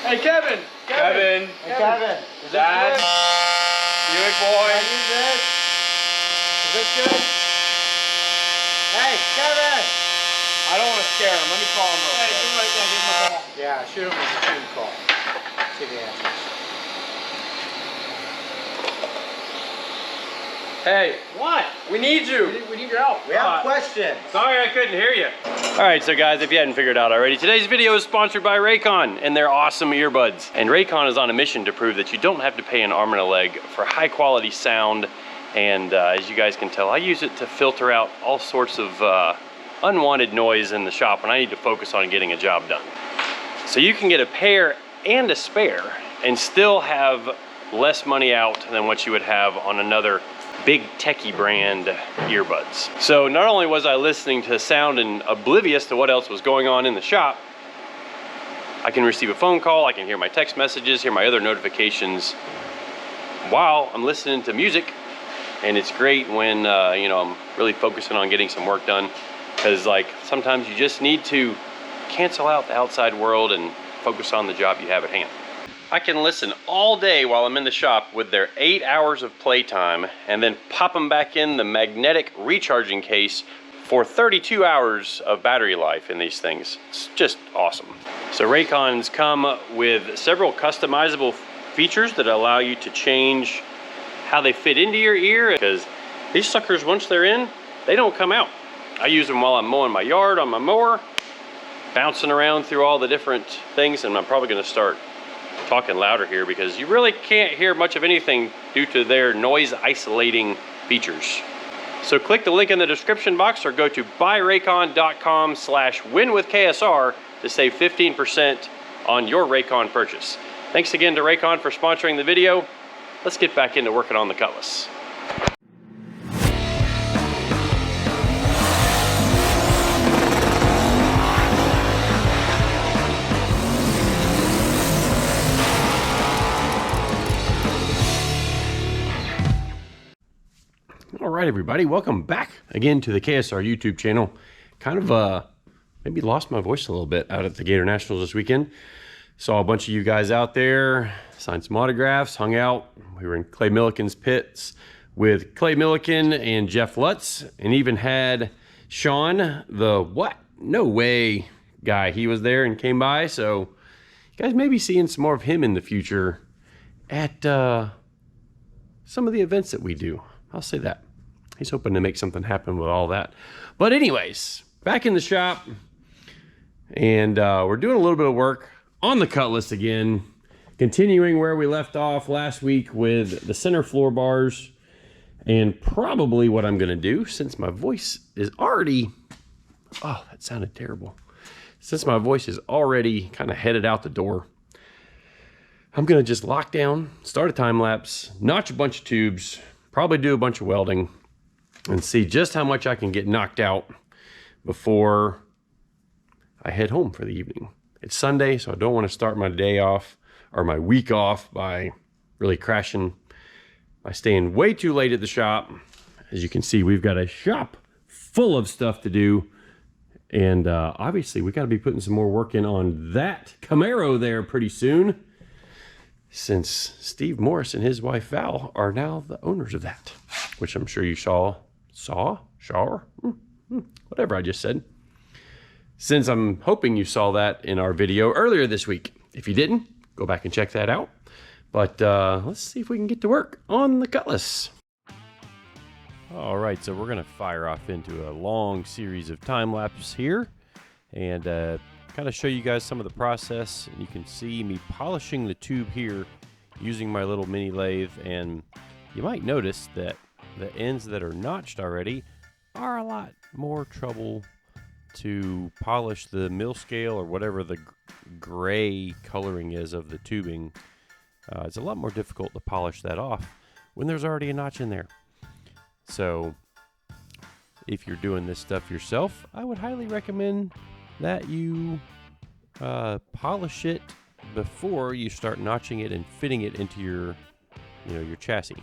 Hey, Kevin! Kevin! Hey, Kevin! Is Dad! Buick boy! Can I use this? Is this good? Hey, Kevin! I don't want to scare him. Let me call him real quick. Give him a call. Yeah, shoot him with a shoot call. See if he answers. Hey, What? we need you. We need your help. We have questions. Sorry I couldn't hear you. All right, so guys, if you hadn't figured out already, today's video is sponsored by Raycon and their awesome earbuds. And Raycon is on a mission to prove that you don't have to pay an arm and a leg for high quality sound. And as you guys can tell, I use it to filter out all sorts of unwanted noise in the shop when I need to focus on getting a job done. So you can get a pair and a spare and still have less money out than what you would have on another big techie brand earbuds. So not only was I listening to sound and oblivious to what else was going on in the shop, I can receive a phone call, I can hear my text messages, hear my other notifications while I'm listening to music. And it's great when you know, I'm really focusing on getting some work done, because like sometimes you just need to cancel out the outside world and focus on the job you have at hand. I can listen all day while I'm in the shop with their 8 hours of playtime and then pop them back in the magnetic recharging case for 32 hours of battery life in these things. It's just awesome. So Raycon's come with several customizable features that allow you to change how they fit into your ear, because these suckers, once they're in, they don't come out. I use them while I'm mowing my yard on my mower, bouncing around through all the different things, and I'm probably gonna start talking louder here because you really can't hear much of anything due to their noise isolating features. So click the link in the description box or go to buyraycon.com/winwithksr to save 15% on your Raycon purchase. Thanks again to Raycon for sponsoring the video. Let's get back into working on the Cutlass. All right, everybody, welcome back again to the KSR YouTube channel. Kind of maybe lost my voice a little bit out at the Gator Nationals this weekend. Saw a bunch of you guys out there, signed some autographs, hung out. We were in Clay Milliken's pits with Clay Milliken and Jeff Lutz, and even had Sean, the what? No way guy. He was there and came by, so you guys may be seeing some more of him in the future at some of the events that we do. I'll say that. He's hoping to make something happen with all that. But anyways, back in the shop, and we're doing a little bit of work on the Cutlass again, continuing where we left off last week with the center floor bars. And probably what I'm gonna do, since my voice is already, oh, that sounded terrible. Since my voice is already kind of headed out the door, I'm gonna just lock down, start a time lapse, notch a bunch of tubes, probably do a bunch of welding, and see just how much I can get knocked out before I head home for the evening. It's Sunday, so I don't want to start my day off or my week off by really crashing, by staying way too late at the shop. As you can see, we've got a shop full of stuff to do, and obviously we got to be putting some more work in on that Camaro there pretty soon, since Steve Morris and his wife Val are now the owners of that, which I'm sure you saw, whatever I just said. Since I'm hoping you saw that in our video earlier this week. If you didn't, go back and check that out. But let's see if we can get to work on the Cutlass. All right, so we're gonna fire off into a long series of time lapses here and kind of show you guys some of the process. And you can see me polishing the tube here using my little mini lathe, and you might notice that the ends that are notched already are a lot more trouble to polish. The mill scale, or whatever the gray coloring is of the tubing, it's a lot more difficult to polish that off when there's already a notch in there. So if you're doing this stuff yourself, I would highly recommend that you polish it before you start notching it and fitting it into your chassis.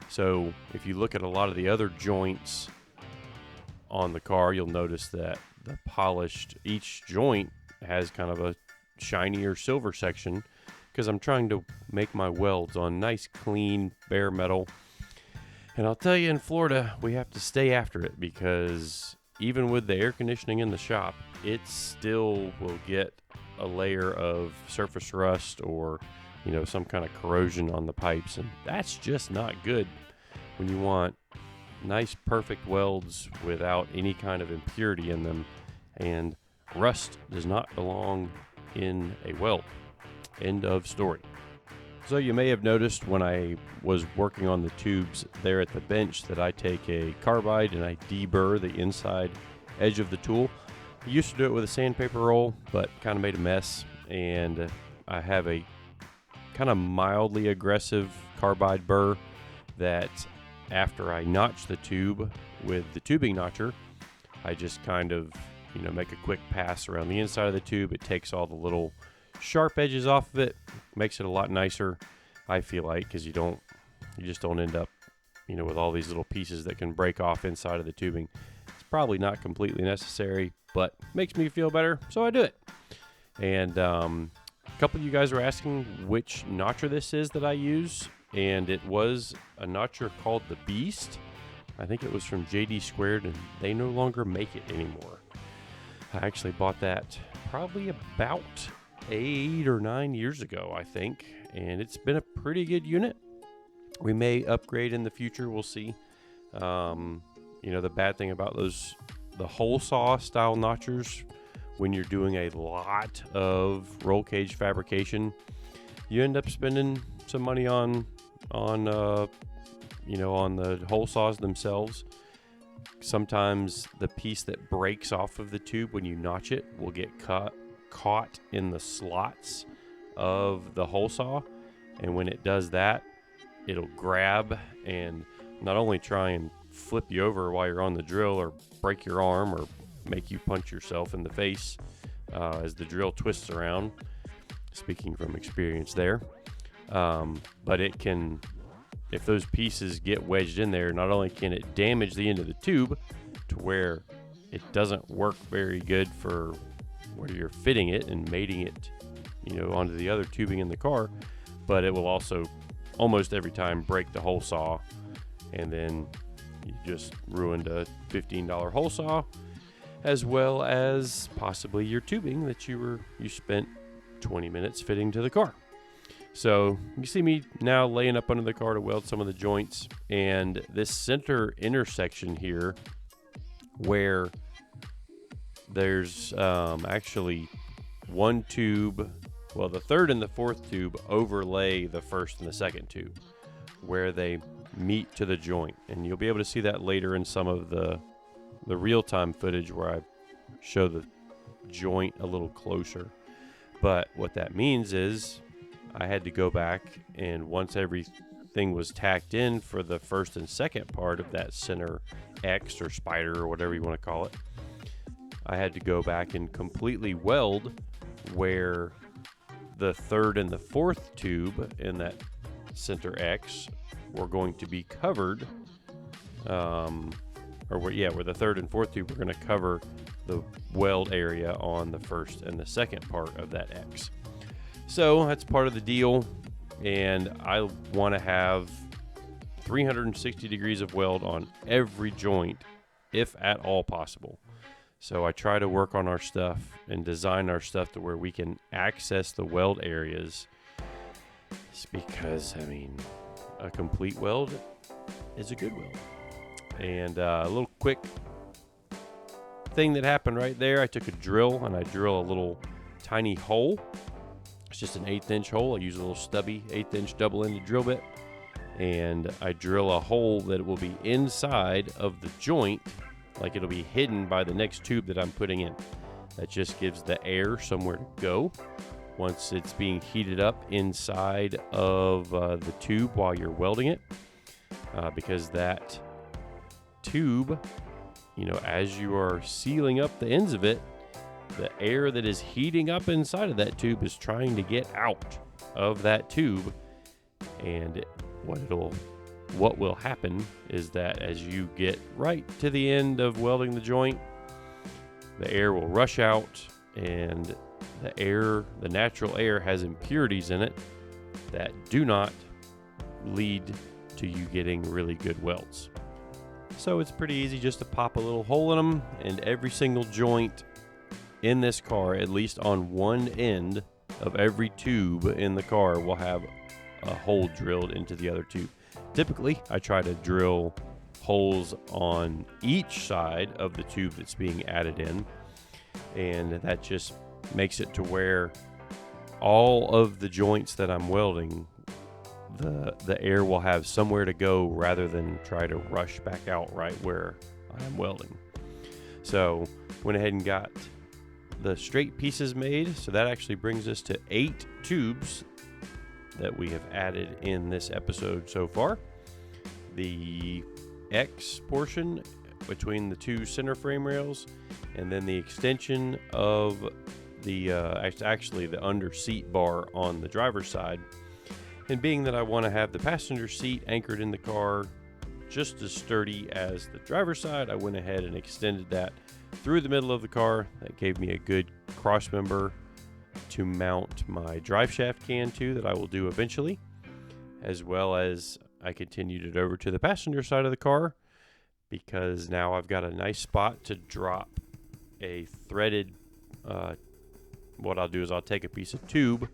So if you look at a lot of the other joints on the car, you'll notice that the polished, each joint has kind of a shinier silver section, because I'm trying to make my welds on nice, clean, bare metal. And I'll tell you, in Florida, we have to stay after it, because even with the air conditioning in the shop, it still will get a layer of surface rust or, some kind of corrosion on the pipes. And that's just not good when you want nice, perfect welds without any kind of impurity in them. And rust does not belong in a weld. End of story. So you may have noticed when I was working on the tubes there at the bench that I take a carbide and I deburr the inside edge of the tool. I used to do it with a sandpaper roll, but kind of made a mess, and I have a kind of mildly aggressive carbide burr that after I notch the tube with the tubing notcher, I just kind of make a quick pass around the inside of the tube. It takes all the little sharp edges off of it, makes it a lot nicer, I feel like, because you just don't end up with all these little pieces that can break off inside of the tubing. It's probably not completely necessary, but makes me feel better, so I do it. And a couple of you guys were asking which notcher this is that I use, and it was a notcher called the Beast. I think it was from JD Squared, and they no longer make it anymore. I actually bought that probably about 8 or 9 years ago, I think, and it's been a pretty good unit. We may upgrade in the future, we'll see. The bad thing about the hole saw style notchers, when you're doing a lot of roll cage fabrication, you end up spending some money on the hole saws themselves. Sometimes the piece that breaks off of the tube when you notch it will get caught in the slots of the hole saw, and when it does that, it'll grab and not only try and flip you over while you're on the drill, or break your arm, or make you punch yourself in the face as the drill twists around. Speaking from experience there. But it can, if those pieces get wedged in there, not only can it damage the end of the tube to where it doesn't work very good for where you're fitting it and mating it, onto the other tubing in the car, but it will also almost every time break the hole saw, and then you just ruined a $15 hole saw, as well as possibly your tubing that you spent 20 minutes fitting to the car. So you see me now laying up under the car to weld some of the joints, and this center intersection here where there's actually one tube, well, the third and the fourth tube overlay the first and the second tube where they meet to the joint, and you'll be able to see that later in some of the real-time footage where I show the joint a little closer. But what that means is I had to go back, and once everything was tacked in for the first and second part of that center X or spider or whatever you want to call it, I had to go back and completely weld where the third and the fourth tube in that center X were going to be covered, where the third and fourth tube were going to cover the weld area on the first and the second part of that X. So that's part of the deal, and I want to have 360 degrees of weld on every joint, if at all possible. So I try to work on our stuff and design our stuff to where we can access the weld areas It's because, I mean, a complete weld is a good weld. And a little quick thing that happened right there, I took a drill and I drill a little tiny hole. It's just an 1/8 inch hole. I use a little stubby 1/8 inch double-ended drill bit, and I drill a hole that will be inside of the joint, like it'll be hidden by the next tube that I'm putting in. That just gives the air somewhere to go once it's being heated up inside of the tube while you're welding it, because that tube, you know, as you are sealing up the ends of it, the air that is heating up inside of that tube is trying to get out of that tube. And what will happen is that as you get right to the end of welding the joint, the air will rush out, and the natural air has impurities in it that do not lead to you getting really good welds. So it's pretty easy just to pop a little hole in them, and every single joint in this car, at least on one end of every tube in the car, will have a hole drilled into the other tube. Typically, I try to drill holes on each side of the tube that's being added in, and that just makes it to where all of the joints that I'm welding, the air will have somewhere to go rather than try to rush back out right where I'm welding. So went ahead and got the straight pieces made. So that actually brings us to 8 tubes that we have added in this episode so far. The X portion between the 2 center frame rails, and then the extension of the actually the under seat bar on the driver's side. And being that I want to have the passenger seat anchored in the car just as sturdy as the driver's side, I went ahead and extended that through the middle of the car. That gave me a good cross member to mount my drive shaft can to, that I will do eventually, as well as I continued it over to the passenger side of the car, because now I've got a nice spot to drop a threaded, what I'll do is I'll take a piece of tube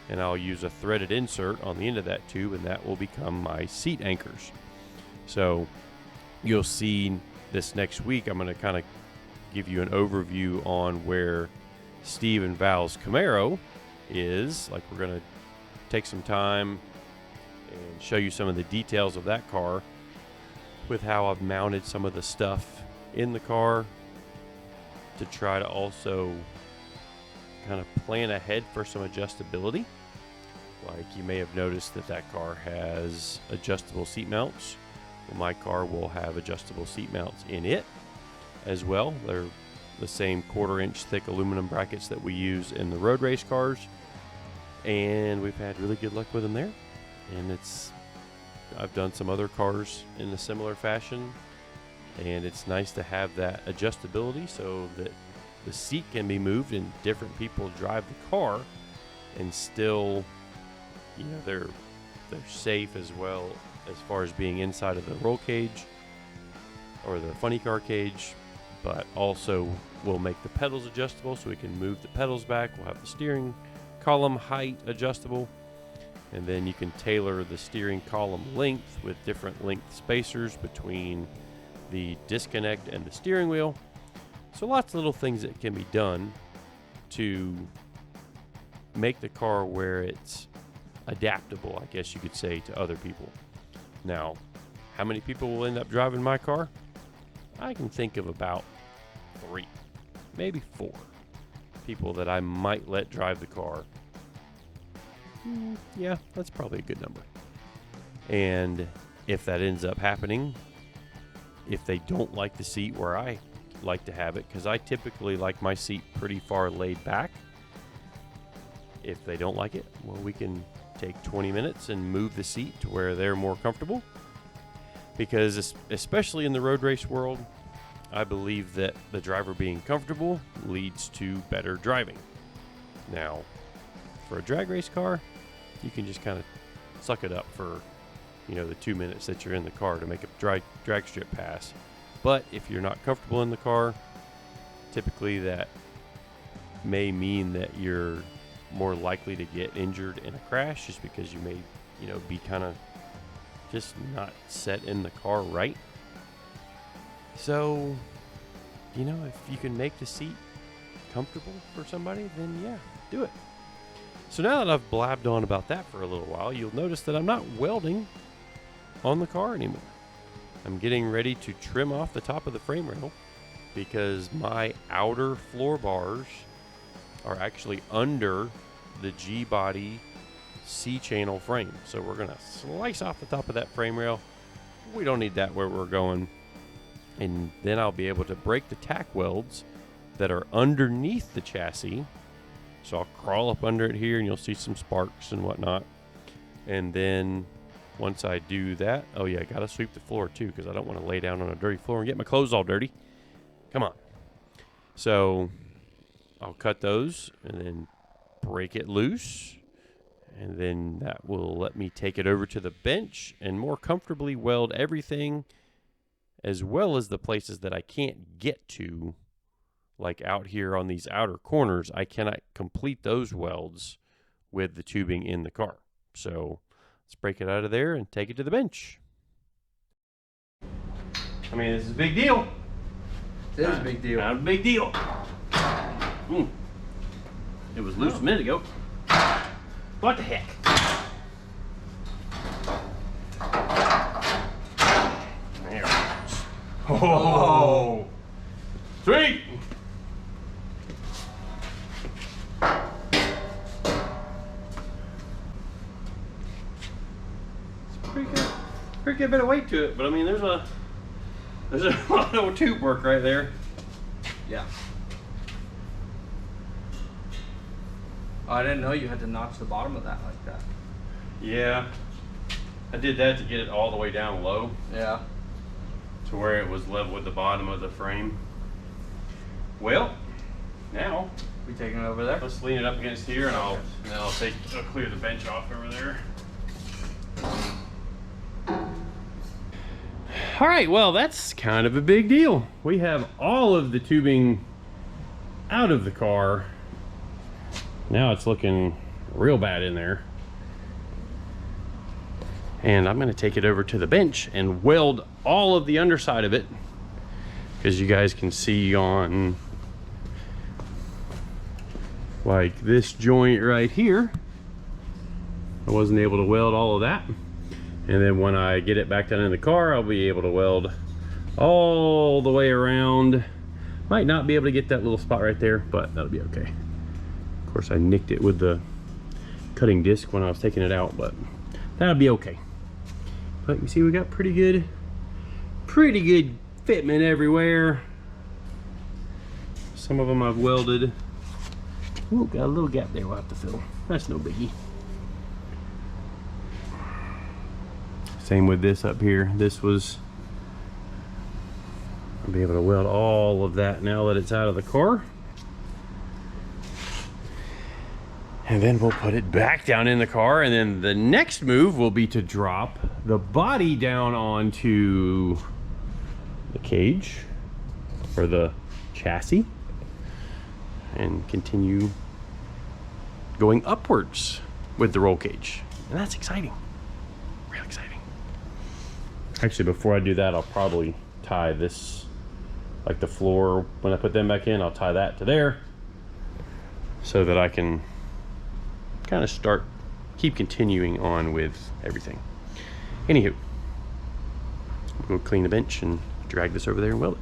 and I'll use a threaded insert on the end of that tube, and that will become my seat anchors. So you'll see this next week, I'm going to kind of give you an overview on where Steve and Val's Camaro is. Like, we're going to take some time and show you some of the details of that car with how I've mounted some of the stuff in the car to try to also kind of plan ahead for some adjustability. Like, you may have noticed that car has adjustable seat mounts. Well, my car will have adjustable seat mounts in it as well. They're the same 1/4 inch thick aluminum brackets that we use in the road race cars, and we've had really good luck with them there. And I've done some other cars in a similar fashion, and it's nice to have that adjustability so that the seat can be moved and different people drive the car, and still, you know, they're safe as well as far as being inside of the roll cage or the funny car cage, but also we'll make the pedals adjustable so we can move the pedals back. We'll have the steering column height adjustable, and then you can tailor the steering column length with different length spacers between the disconnect and the steering wheel. So lots of little things that can be done to make the car where it's adaptable, I guess you could say, to other people. Now, how many people will end up driving my car? I can think of about 3, maybe 4 people that I might let drive the car. Yeah, that's probably a good number. And if that ends up happening, if they don't like the seat where I like to have it, because I typically like my seat pretty far laid back, if they don't like it, well, we can take 20 minutes and move the seat to where they're more comfortable. Because especially in the road race world, I believe that the driver being comfortable leads to better driving. Now, for a drag race car, you can just kind of suck it up for, you know, the 2 minutes that you're in the car to make a drag strip pass. But if you're not comfortable in the car, typically that may mean that you're more likely to get injured in a crash, just because you may, you know, be kind of just not set in the car right. So, you know, if you can make the seat comfortable for somebody, then yeah, do it. So now that I've blabbed on about that for a little while, you'll notice that I'm not welding on the car anymore. I'm getting ready to trim off the top of the frame rail because my outer floor bars are actually under the G-body C-channel frame. So we're gonna slice off the top of that frame rail. We don't need that where we're going. And then I'll be able to break the tack welds that are underneath the chassis. So I'll crawl up under it here and you'll see some sparks and whatnot. And then once I do that, oh yeah, I gotta sweep the floor too, because I don't want to lay down on a dirty floor and get my clothes all dirty. Come on. So I'll cut those and then break it loose. And then that will let me take it over to the bench and more comfortably weld everything, as well as the places that I can't get to, like out here on these outer corners. I cannot complete those welds with the tubing in the car. So let's break it out of there and take it to the bench. I mean, this is a big deal. It is a big deal. Not a big deal. It was loose a minute ago. What the heck? There it goes. Oh, sweet. Pretty good bit of weight to it, but I mean, there's a lot of tube work right there. Yeah. Oh, I didn't know you had to notch the bottom of that like that. Yeah, I did that to get it all the way down low. Yeah. To where it was level with the bottom of the frame. Well, now We taking it over there? let's lean it up against here, and I'll clear the bench off over there. All right, well, that's kind of a big deal. We have all of the tubing out of the car. Now it's looking real bad in there. And I'm gonna take it over to the bench and weld all of the underside of it, because you guys can see on like this joint right here, I wasn't able to weld all of that. And then when I get it back down in the car, I'll be able to weld all the way around. Might not be able to get that little spot right there, but that'll be okay. Of course, I nicked it with the cutting disc when I was taking it out, but that'll be okay. But you see, we got pretty good fitment everywhere. Some of them I've welded. Ooh, got a little gap there we'll have to fill. That's no biggie. Same with this up here. This was, I'll be able to weld all of that now that it's out of the car. And then we'll put it back down in the car, and then the next move will be to drop the body down onto the cage or the chassis and continue going upwards with the roll cage. And that's exciting, real exciting. Actually, before I do that, I'll probably tie this, like the floor, when I put them back in, I'll tie that to there so that I can kind of keep continuing on with everything. Anywho, we'll go clean the bench and drag this over there and weld it.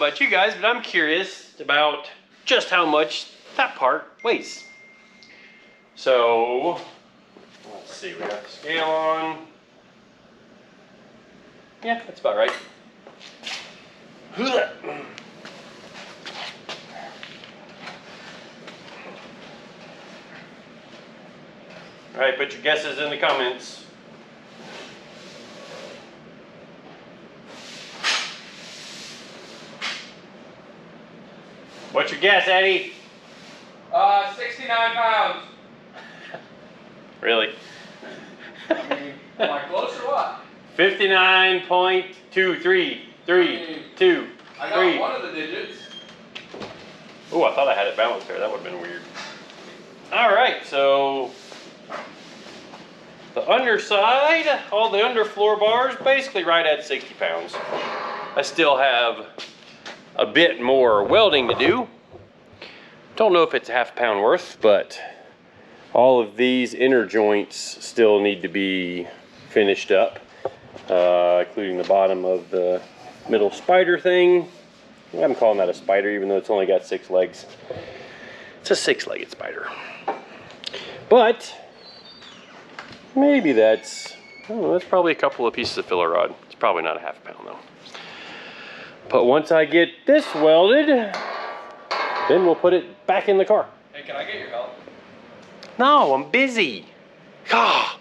about you guys, but I'm curious about just how much that part weighs. So, let's see, we got the scale on. Yeah, that's about right. All right, put your guesses in the comments. What's your guess, Eddie? 69 pounds. Really? I mean, am I close or what? 59.23332. I got one of the digits. Oh, I thought I had it balanced there. That would have been weird. All right, so the underside, all the underfloor bars, basically right at 60 pounds. I still have a bit more welding to do. Don't know if it's half a pound worth, but all of these inner joints still need to be finished up, including the bottom of the middle spider thing. I'm calling that a spider, even though it's only got 6 legs. It's a 6-legged spider. But maybe that's, I don't know, that's probably a couple of pieces of filler rod. It's probably not a half a pound though. But once I get this welded, then we'll put it back in the car. Hey, can I get your help? No, I'm busy. Ah.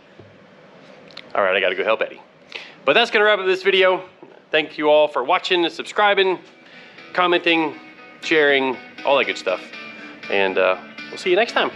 All right, I gotta go help Eddie. But that's gonna wrap up this video. Thank you all for watching and subscribing, commenting, sharing, all that good stuff. And we'll see you next time.